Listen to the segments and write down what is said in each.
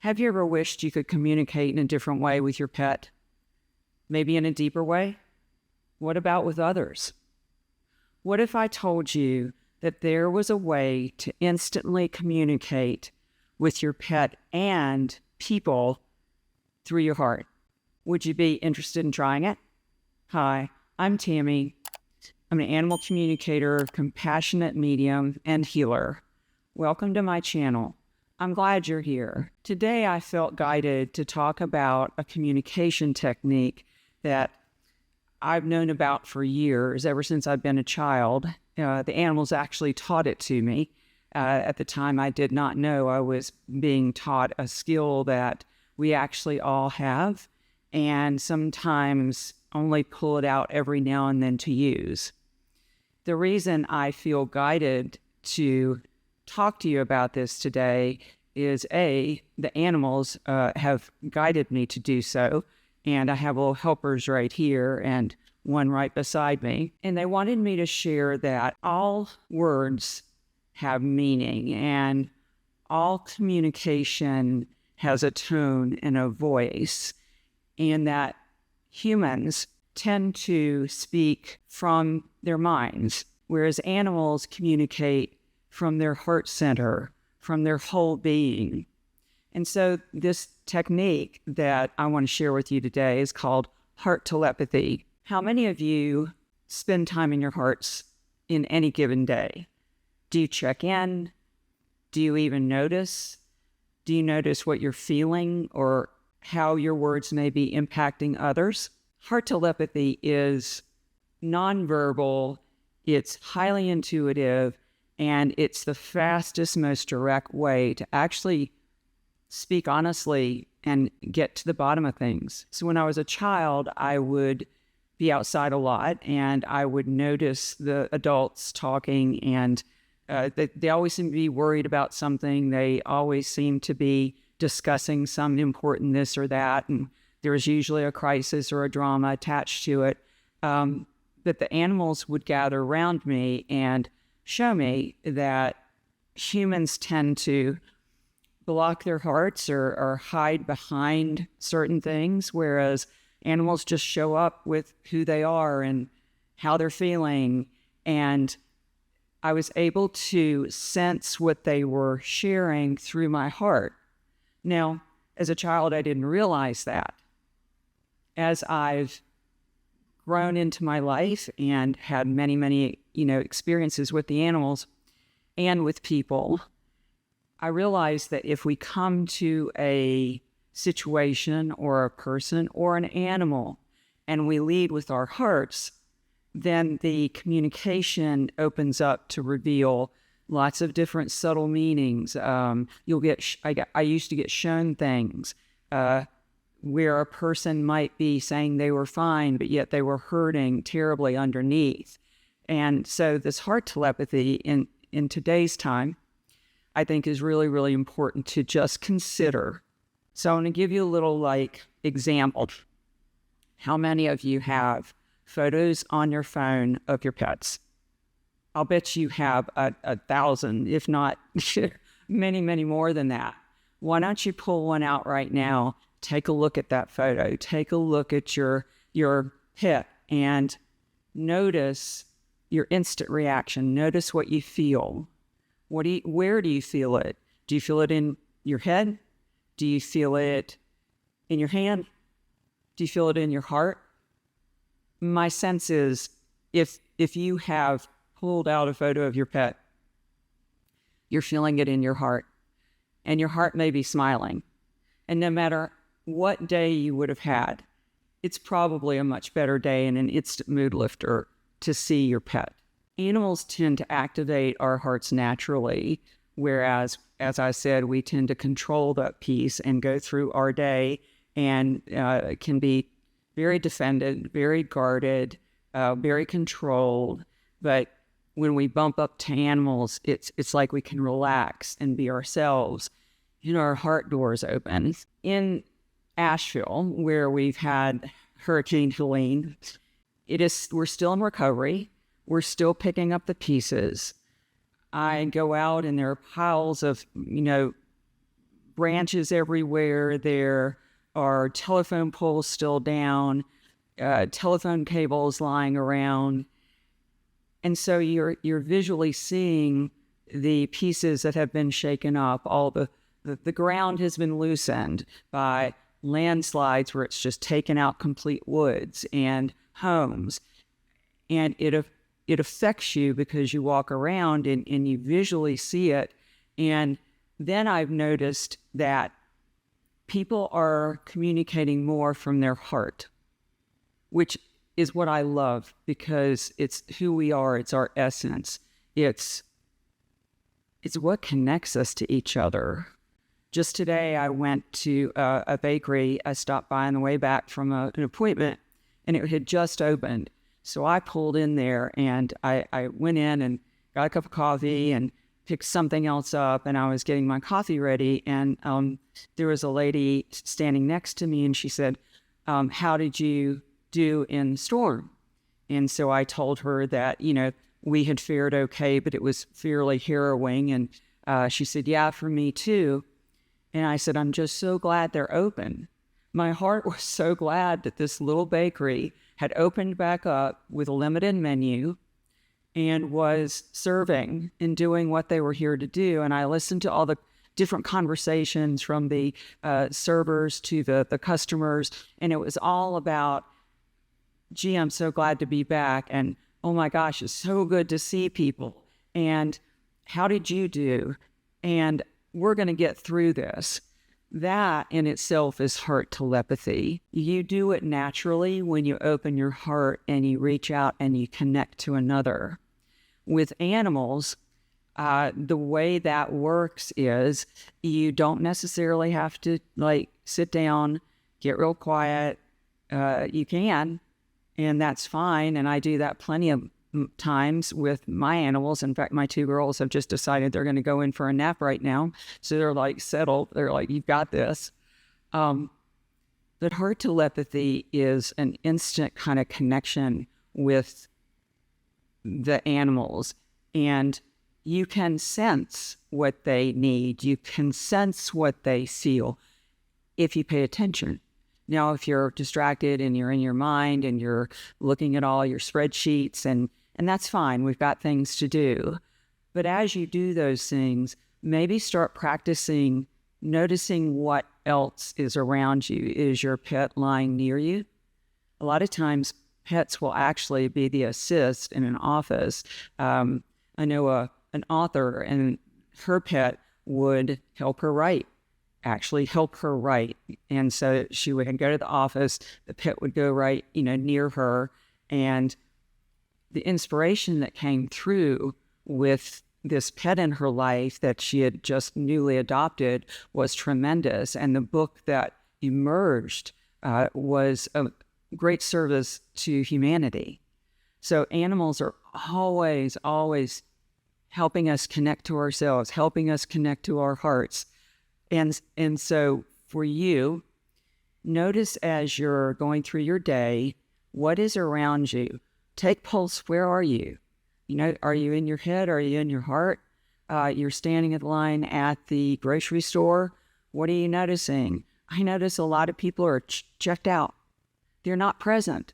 Have you ever wished you could communicate in a different way with your pet? Maybe in a deeper way? What about with others? What if I told you that there was a way to instantly communicate with your pet and people through your heart? Would you be interested in trying it? Hi, I'm Tami. I'm an animal communicator, compassionate medium, and healer. Welcome to my channel. I'm glad you're here. Today I felt guided to talk about a communication technique that I've known about for years, ever since I've been a child. The animals actually taught it to me. At the time, I did not know I was being taught a skill that we actually all have, and sometimes only pull it out every now and then to use. The reason I feel guided to talk to you about this today is the animals have guided me to do so, and I have little helpers right here and one right beside me, and they wanted me to share that all words have meaning and all communication has a tone and a voice, and that humans tend to speak from their minds, whereas animals communicate from their heart center, from their whole being. And so this technique that I want to share with you today is called heart telepathy. How many of you spend time in your hearts in any given day? Do you check in? Do you even notice? Do you notice what you're feeling or how your words may be impacting others? Heart telepathy is nonverbal, it's highly intuitive, and it's the fastest, most direct way to actually speak honestly and get to the bottom of things. So when I was a child, I would be outside a lot and I would notice the adults talking, and they always seem to be worried about something. They always seem to be discussing some important this or that, and there's usually a crisis or a drama attached to it. But the animals would gather around me and show me that humans tend to block their hearts or hide behind certain things, whereas animals just show up with who they are and how they're feeling. And I was able to sense what they were sharing through my heart. Now, as a child, I didn't realize that. As I've grown into my life and had many, experiences with the animals and with people, I realized that if we come to a situation or a person or an animal and we lead with our hearts, then the communication opens up to reveal lots of different subtle meanings. You'll get, I used to get shown things where a person might be saying they were fine, but yet they were hurting terribly underneath. And so this heart telepathy in today's time, I think is really, really important to just consider. So I want to give you a little example. How many of you have photos on your phone of your pets? I'll bet you have 1,000, if not many more than that. Why don't you pull one out right now? Take a look at that photo. Take a look at your pet and notice your instant reaction. Notice what you feel. Where do you feel it? Do you feel it in your head? Do you feel it in your hand? Do you feel it in your heart? My sense is if you have pulled out a photo of your pet, you're feeling it in your heart, and your heart may be smiling. And no matter what day you would have had, it's probably a much better day and an instant mood lifter to see your pet. Animals tend to activate our hearts naturally, whereas, as I said, we tend to control that piece and go through our day and can be very defended, very guarded, very controlled. But when we bump up to animals, it's like we can relax and be ourselves. Our heart doors open. In Asheville, where we've had Hurricane Helene, we're still in recovery. We're still picking up the pieces. I go out and there are piles of, branches everywhere. There are telephone poles still down, telephone cables lying around. And so you're visually seeing the pieces that have been shaken up. All the ground has been loosened by landslides where it's just taken out complete woods and homes. And it affects you because you walk around and you visually see it. And then I've noticed that people are communicating more from their heart, which is what I love because it's who we are. It's our essence. It's what connects us to each other. Just today, I went to a bakery. I stopped by on the way back from an appointment, and it had just opened. So I pulled in there, and I went in and got a cup of coffee and picked something else up, and I was getting my coffee ready, and there was a lady standing next to me, and she said, how did you do in the storm? And so I told her that, we had fared okay, but it was fairly harrowing. And she said, yeah, for me too. And I said, I'm just so glad they're open. My heart was so glad that this little bakery had opened back up with a limited menu and was serving and doing what they were here to do. And I listened to all the different conversations from the servers to the customers, and it was all about, gee, I'm so glad to be back, and oh my gosh, it's so good to see people, and how did you do? And we're going to get through this. That in itself is heart telepathy. You do it naturally when you open your heart and you reach out and you connect to another. With animals, the way that works is you don't necessarily have to sit down, get real quiet. You can, and that's fine. And I do that plenty of times with my animals. In fact, my 2 girls have just decided they're going to go in for a nap right now. So they're settled. They're like, you've got this. But heart telepathy is an instant kind of connection with the animals, and you can sense what they need. You can sense what they feel if you pay attention. Now, if you're distracted and you're in your mind and you're looking at all your spreadsheets, and that's fine. We've got things to do. But as you do those things, maybe start practicing noticing what else is around you. Is your pet lying near you? A lot of times, pets will actually be the assist in an office. I know an author, and her pet would help her write. And so she would go to the office, the pet would go right, near her. And the inspiration that came through with this pet in her life that she had just newly adopted was tremendous. And the book that emerged was a great service to humanity. So animals are always, always helping us connect to ourselves, helping us connect to our hearts. And so for you, notice as you're going through your day, what is around you? Take pulse. Where are you? Are you in your head? Are you in your heart? You're standing in line at the grocery store. What are you noticing? I notice a lot of people are checked out. They're not present.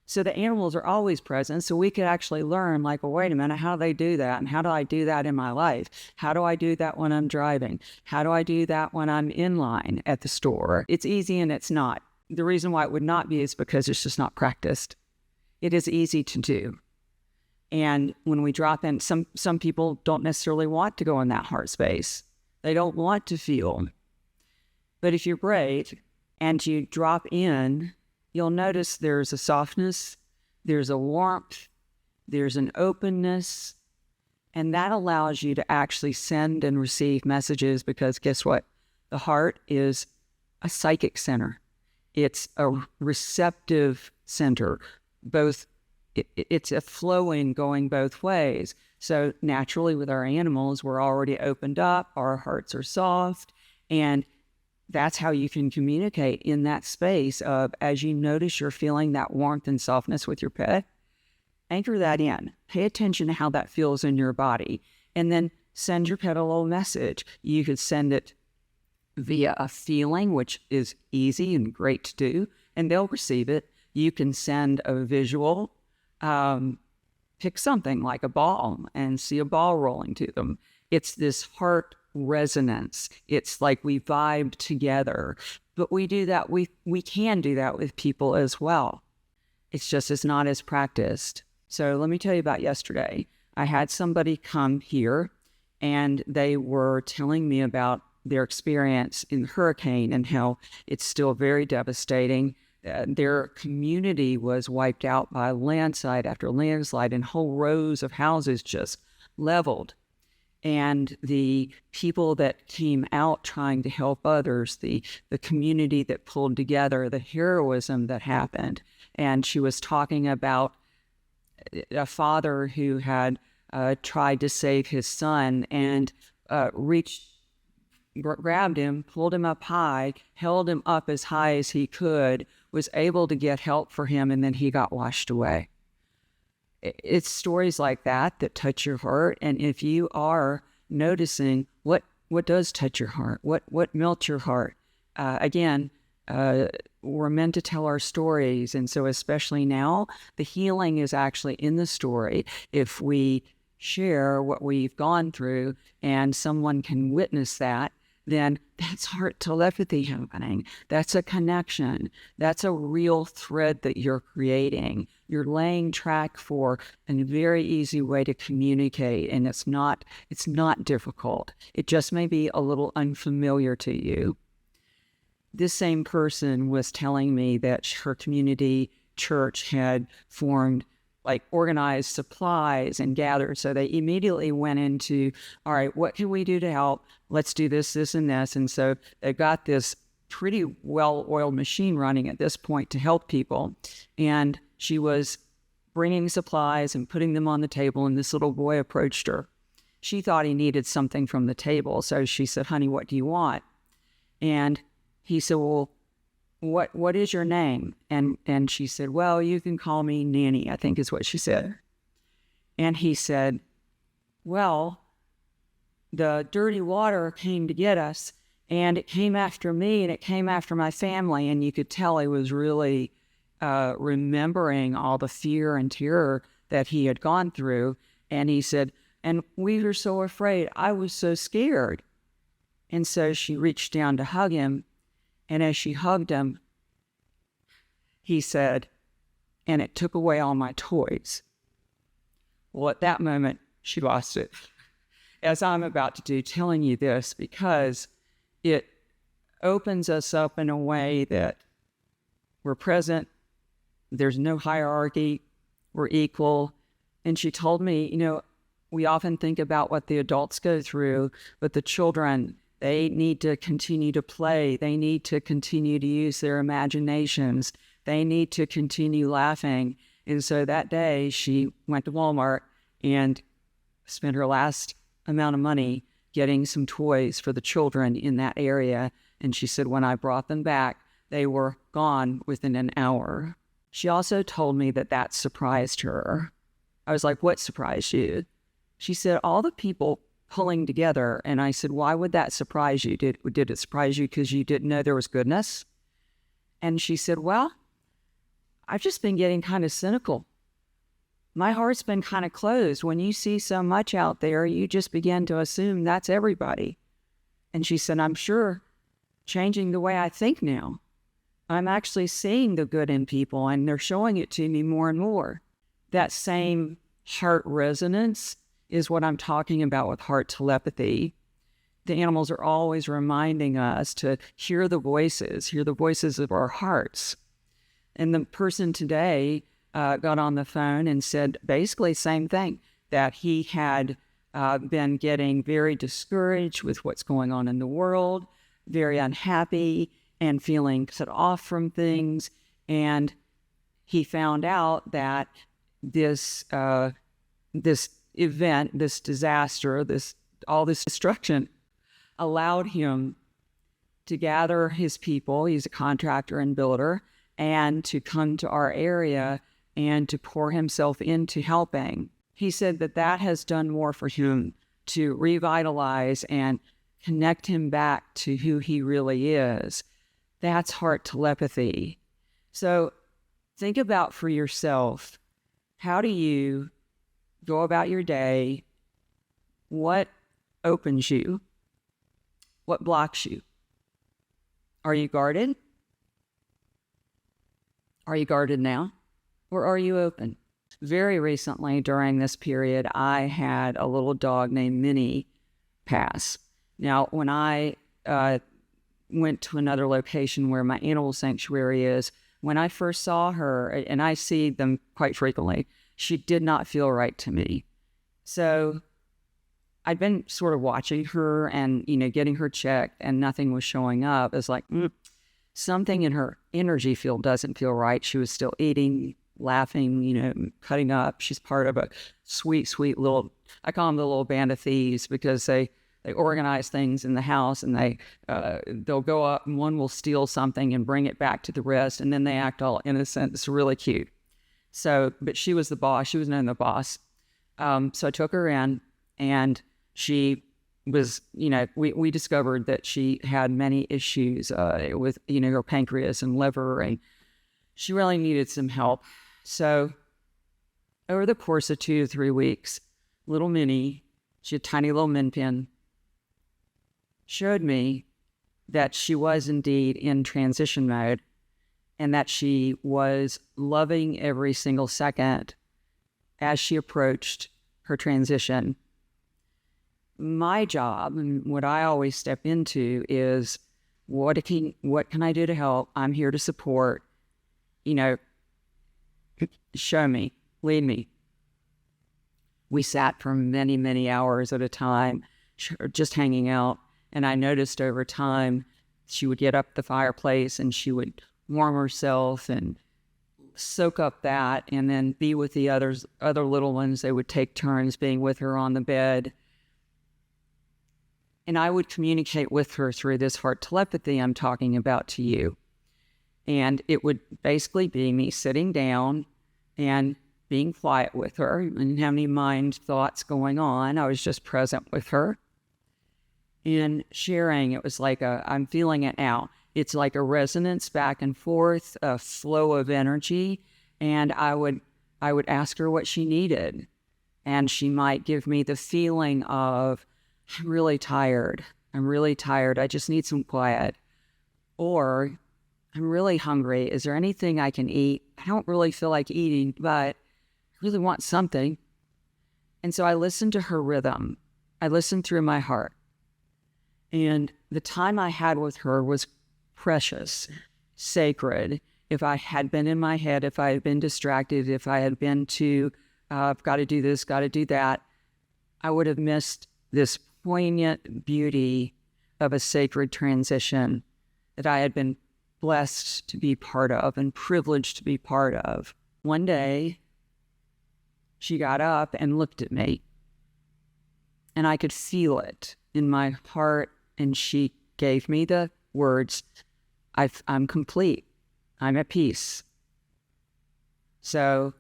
So the animals are always present. So we could actually learn, well, wait a minute, how do they do that? And how do I do that in my life? How do I do that when I'm driving? How do I do that when I'm in line at the store? It's easy and it's not. The reason why it would not be is because it's just not practiced. It is easy to do. And when we drop in, some people don't necessarily want to go in that heart space. They don't want to feel. But if you're brave and you drop in, you'll notice there's a softness, there's a warmth, there's an openness, and that allows you to actually send and receive messages, because guess what? The heart is a psychic center. It's a receptive center. It's a flowing going both ways. So naturally with our animals, we're already opened up, our hearts are soft, and that's how you can communicate in that space of, as you notice you're feeling that warmth and softness with your pet, anchor that in. Pay attention to how that feels in your body, and then send your pet a little message. You could send it via a feeling, which is easy and great to do, and they'll receive it. You can send a visual, pick something like a ball and see a ball rolling to them. It's this heart resonance. It's like we vibe together. But we do that, we can do that with people as well. It's just it's not as practiced. So let me tell you about yesterday. I had somebody come here and they were telling me about their experience in the hurricane and how it's still very devastating. Their community was wiped out by landslide after landslide and whole rows of houses just leveled. And the people that came out trying to help others, the community that pulled together, the heroism that happened. And she was talking about a father who had tried to save his son and grabbed him, pulled him up high, held him up as high as he could, was able to get help for him, and then he got washed away. It's stories like that that touch your heart. And if you are noticing what does touch your heart, what melts your heart, we're meant to tell our stories. And so especially now, the healing is actually in the story. If we share what we've gone through and someone can witness that, then that's heart telepathy happening. That's a connection. That's a real thread that you're creating. You're laying track for a very easy way to communicate, and it's not difficult. It just may be a little unfamiliar to you. This same person was telling me that her community church had formed like organized supplies and gathered. So they immediately went into, all right, what can we do to help? Let's do this, this, and this. And so they got this pretty well-oiled machine running at this point to help people. And she was bringing supplies and putting them on the table, and this little boy approached her. She thought he needed something from the table. So she said, honey, what do you want? And he said, well, what is your name? And she said, well, you can call me Nanny, I think is what she said. And he said, well, the dirty water came to get us, and it came after me, and it came after my family. And you could tell he was really remembering all the fear and terror that he had gone through. And he said, and we were so afraid. I was so scared. And so she reached down to hug him. And as she hugged him, he said, and it took away all my toys. Well, at that moment, she lost it. As I'm about to do, telling you this, because it opens us up in a way that we're present, there's no hierarchy, we're equal. And she told me, we often think about what the adults go through, but the children, they need to continue to play. They need to continue to use their imaginations. They need to continue laughing. And so that day she went to Walmart and spent her last amount of money getting some toys for the children in that area. And she said, when I brought them back, they were gone within an hour. She also told me that surprised her. I was like, what surprised you? She said, all the people pulling together. And I said, why would that surprise you? Did it surprise you because you didn't know there was goodness? And she said, well, I've just been getting kind of cynical. My heart's been kind of closed. When you see so much out there, you just begin to assume that's everybody. And she said, I'm sure changing the way I think now. I'm actually seeing the good in people, and they're showing it to me more and more. That same heart resonance is what I'm talking about with heart telepathy. The animals are always reminding us to hear the voices of our hearts. And the person today got on the phone and said basically the same thing, that he had been getting very discouraged with what's going on in the world, very unhappy and feeling cut off from things. And he found out that this event, this disaster, all this destruction allowed him to gather his people. He's a contractor and builder, and to come to our area and to pour himself into helping. He said that has done more for him to revitalize and connect him back to who he really is. That's heart telepathy. So think about for yourself, how do you go about your day? What opens you? What blocks you? Are you guarded? Are you guarded now? Or are you open? Very recently during this period, I had a little dog named Minnie pass. Now, when I went to another location where my animal sanctuary is, when I first saw her, and I see them quite frequently, she did not feel right to me. So I'd been sort of watching her and, getting her checked, and nothing was showing up. It's like, something in her energy field doesn't feel right. She was still eating, laughing, cutting up. She's part of a sweet, sweet little, I call them the little band of thieves, because they organize things in the house, and they'll go up and one will steal something and bring it back to the rest, and then they act all innocent. It's really cute. So, but she was the boss. She was known the boss. So I took her in, and she was, we discovered that she had many issues with, her pancreas and liver, and she really needed some help. So over the course of 2 to 3 weeks, little Minnie, she had a tiny little min pin, showed me that she was indeed in transition mode, and that she was loving every single second as she approached her transition. My job, and what I always step into, is what can I do to help? I'm here to support. Show me, lead me. We sat for many, many hours at a time, just hanging out. And I noticed over time, she would get up the fireplace and she would warm herself and soak up that, and then be with the other little ones. They would take turns being with her on the bed. And I would communicate with her through this heart telepathy I'm talking about to you. And it would basically be me sitting down and being quiet with her. I didn't have any mind thoughts going on. I was just present with her and sharing. It was like I'm feeling it now. It's like a resonance back and forth, a flow of energy. And I would ask her what she needed. And she might give me the feeling of, I'm really tired. I just need some quiet. Or, I'm really hungry. Is there anything I can eat? I don't really feel like eating, but I really want something. And so I listened to her rhythm. I listened through my heart. And the time I had with her was precious, sacred. If I had been in my head, if I had been distracted, if I had been I've got to do this, got to do that, I would have missed this poignant beauty of a sacred transition that I had been blessed to be part of and privileged to be part of. One day, she got up and looked at me, and I could feel it in my heart, and she gave me the words, I'm complete. I'm at peace. So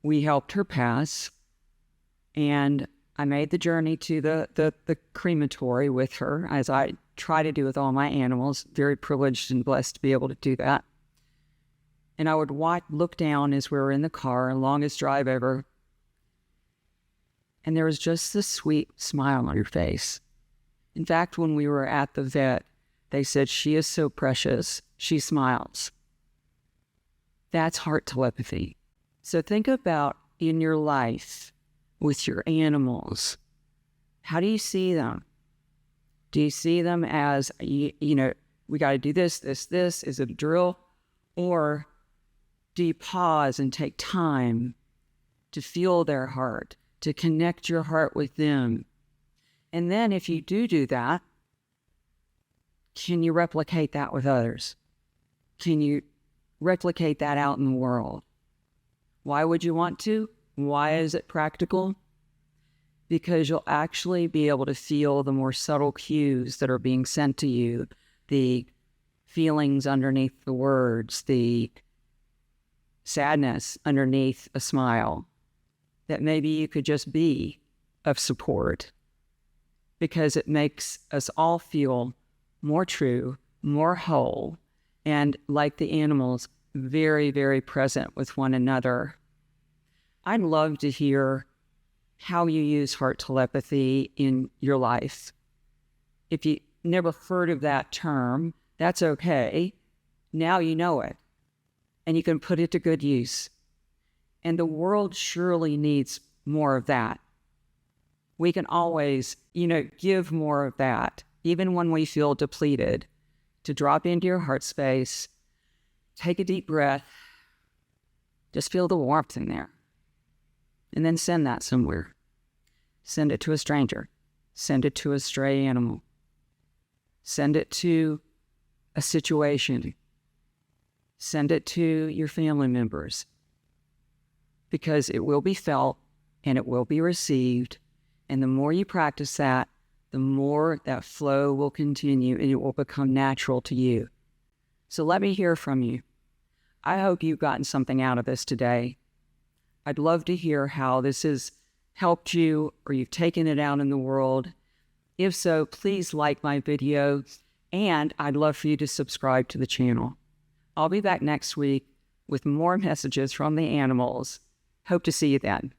we helped her pass, and I made the journey to the crematory with her, as I try to do with all my animals. Very privileged and blessed to be able to do that. And I would look down as we were in the car, longest drive ever, and there was just this sweet smile on her face. In fact, when we were at the vet, they said, she is so precious, she smiles. That's heart telepathy. So think about in your life, with your animals, how do you see them? Do you see them as, we got to do this, is it a drill? Or do you pause and take time to feel their heart, to connect your heart with them? And then if you do that, can you replicate that with others? Can you replicate that out in the world? Why would you want to? Why is it practical? Because you'll actually be able to feel the more subtle cues that are being sent to you, the feelings underneath the words, the sadness underneath a smile, that maybe you could just be of support. because it makes us all feel more true, more whole, and like the animals, very, very present with one another. I'd love to hear how you use heart telepathy in your life. If you never heard of that term, that's okay. Now you know it, and you can put it to good use. And the world surely needs more of that. We can always, give more of that, even when we feel depleted, to drop into your heart space, take a deep breath, just feel the warmth in there, and then send that somewhere. Send it to a stranger. Send it to a stray animal. Send it to a situation. Send it to your family members, because it will be felt and it will be received. And the more you practice that, the more that flow will continue and it will become natural to you. So let me hear from you. I hope you've gotten something out of this today. I'd love to hear how this has helped you or you've taken it out in the world. If so, please like my video, and I'd love for you to subscribe to the channel. I'll be back next week with more messages from the animals. Hope to see you then.